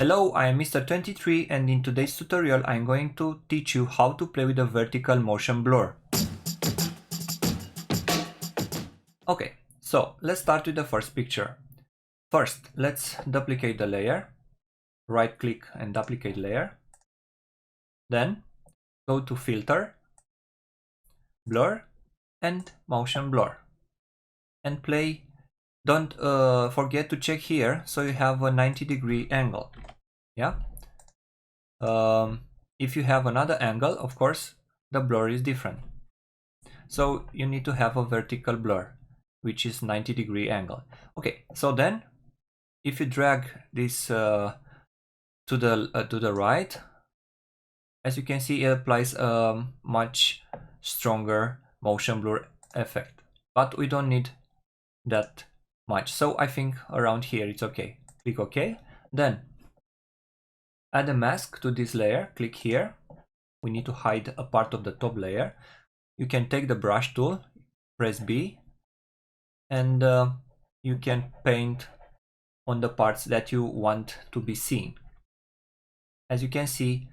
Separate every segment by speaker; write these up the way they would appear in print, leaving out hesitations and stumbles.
Speaker 1: Hello, I am Mr. 23 and in today's tutorial I'm going to teach you how to play with a vertical motion blur. Okay, so let's start with the first picture. First, let's duplicate the layer. Right click and duplicate layer. Then go to Filter, Blur and Motion Blur. And play. Don't forget to check here so you have a 90-degree angle. Yeah. If you have another angle, of course, the blur is different. So you need to have a vertical blur, which is 90-degree angle. Okay, so then if you drag this to the right, as you can see, it applies a much stronger motion blur effect. But we don't need that much. So I think around here it's okay. Click OK. Then add a mask to this layer. Click here. We need to hide a part of the top layer. You can take the brush tool, press B, and you can paint on the parts that you want to be seen. As you can see,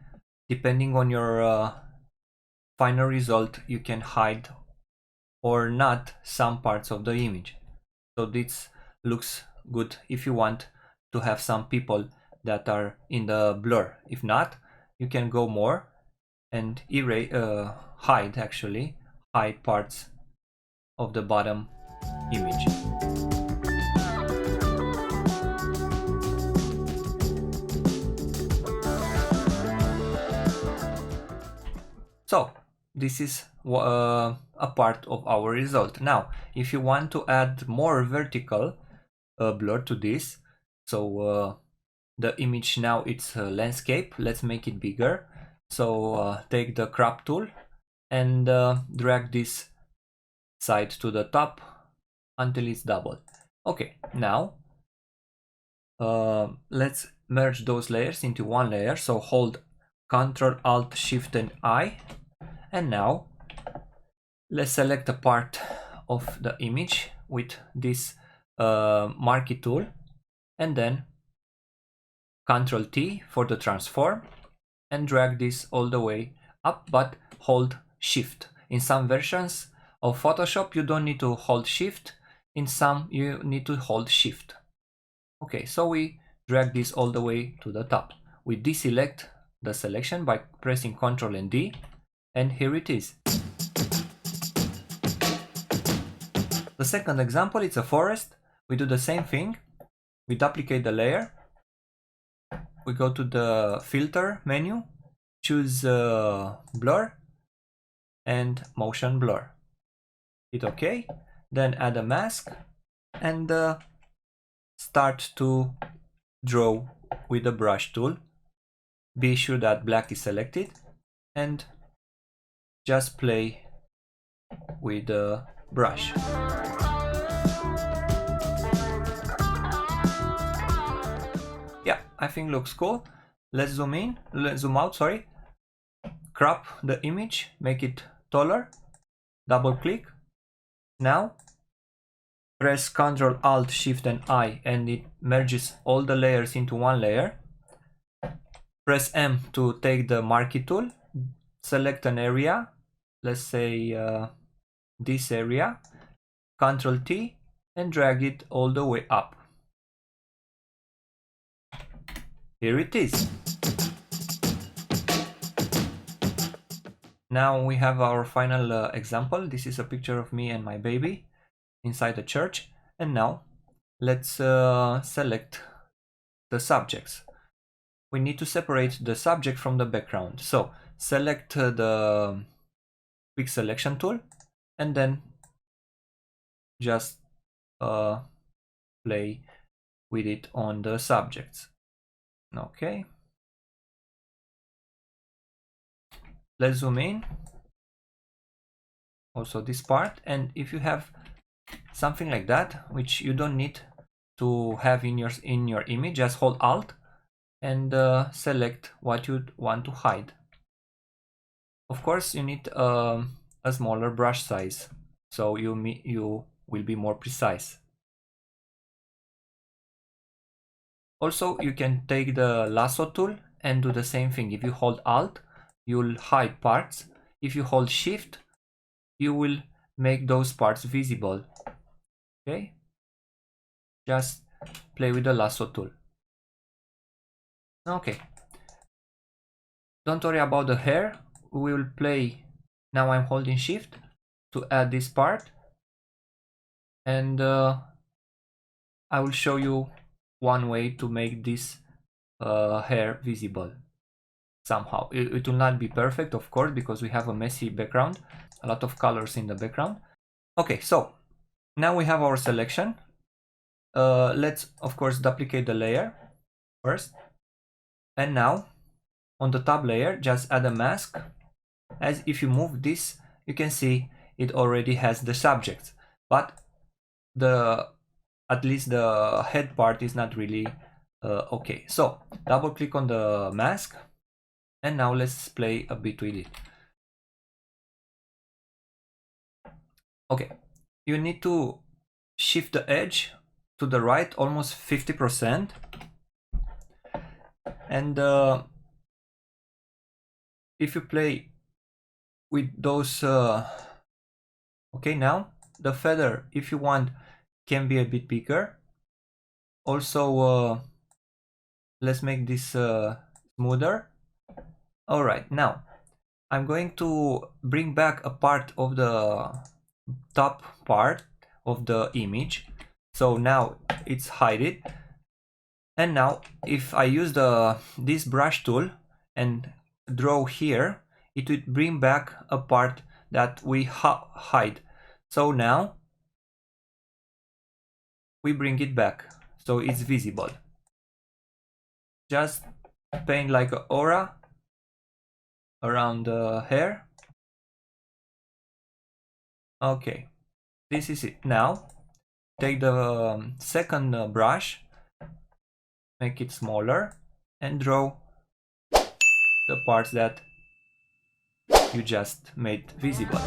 Speaker 1: depending on your final result, you can hide or not some parts of the image. So this looks good if you want to have some people that are in the blur. If not, you can go more and hide parts of the bottom image. So this is a part of our result. Now, if you want to add more vertical blur to this, so the image now it's a landscape, let's make it bigger. So take the crop tool and drag this side to the top until it's double. Okay, now let's merge those layers into one layer. So hold Ctrl, Alt, Shift and I, and now let's select a part of the image with this marquee tool, and then Ctrl T for the transform and drag this all the way up, but hold Shift. In some versions of Photoshop you don't need to hold Shift, in some you need to hold Shift. Okay, so we drag this all the way to the top. We deselect the selection by pressing Ctrl and D, and here it is. The second example, it's a forest. We do the same thing. We duplicate the layer. We go to the filter menu, choose blur and motion blur. Hit OK, then add a mask and start to draw with the brush tool. Be sure that black is selected and just play with the brush. Yeah, I think looks cool. Let's zoom in, let's zoom out, sorry. Crop the image, make it taller, double click. Now press Ctrl, Alt, Shift and I, and it merges all the layers into one layer. Press M to take the marquee tool, select an area, let's say this area, Ctrl T and drag it all the way up. Here it is. Now we have our final example. This is a picture of me and my baby inside the church. And now let's select the subjects. We need to separate the subject from the background. So select the quick selection tool and then just play with it on the subjects. Okay. Let's zoom in. Also this part, and if you have something like that, which you don't need to have in your image, just hold Alt and select what you want to hide. Of course, you need a smaller brush size, so you will be more precise. Also, you can take the lasso tool and do the same thing. If you hold Alt, you'll hide parts. If you hold Shift, you will make those parts visible. Okay? Just play with the lasso tool. Okay. Don't worry about the hair. We will play. Now I'm holding Shift to add this part. And I will show you one way to make this hair visible somehow. It will not be perfect, of course, because we have a messy background, a lot of colors in the background. Okay, so now we have our selection. Let's, of course, duplicate the layer first. And now, on the top layer, just add a mask. As if you move this, you can see it already has the subject. But at least the head part is not really okay. So double click on the mask, and now let's play a bit with it. Okay, you need to shift the edge to the right almost 50%, and if you play with those okay, now the feather, if you want, can be a bit bigger. Also, let's make this smoother. All right, now I'm going to bring back a part of the top part of the image. So now it's hidden. And now if I use this brush tool and draw here, it will bring back a part that we hide. So now we bring it back so it's visible. Just paint like an aura around the hair. Okay, this is it. Now take the second brush, make it smaller, and draw the parts that you just made visible.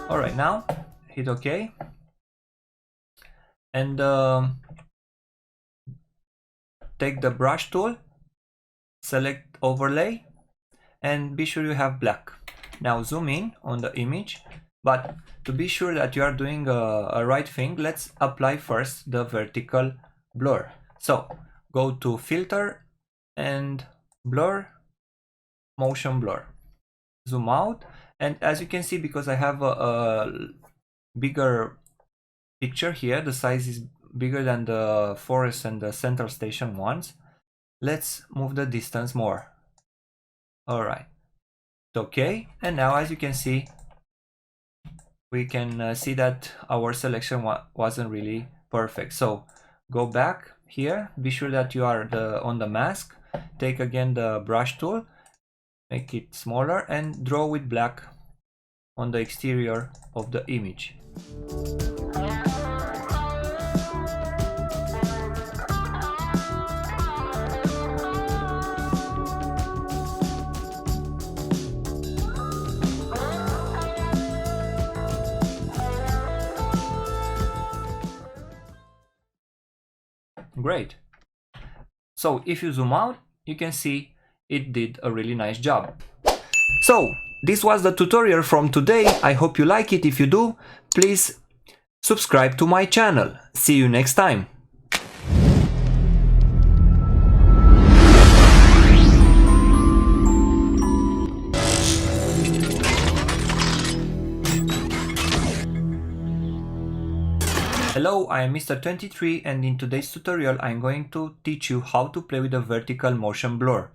Speaker 1: Alright, now hit OK. And take the brush tool, select overlay, and be sure you have black. Now zoom in on the image, but to be sure that you are doing a right thing, let's apply first the vertical blur. So go to filter and blur, motion blur, zoom out, and as you can see, because I have a bigger picture here, the size is bigger than the forest and the central station ones. Let's move the distance more. All right, okay. And now, as you can see, we can see that our selection wasn't really perfect. So go back here, be sure that you are on the mask, take again the brush tool, make it smaller, and draw with black on the exterior of the image. Great. So if you zoom out, you can see it did a really nice job. So this was the tutorial from today. I hope you like it. If you do, please subscribe to my channel. See you next time. Hello, I am Mr. 23, and in today's tutorial I'm going to teach you how to play with the vertical motion blur.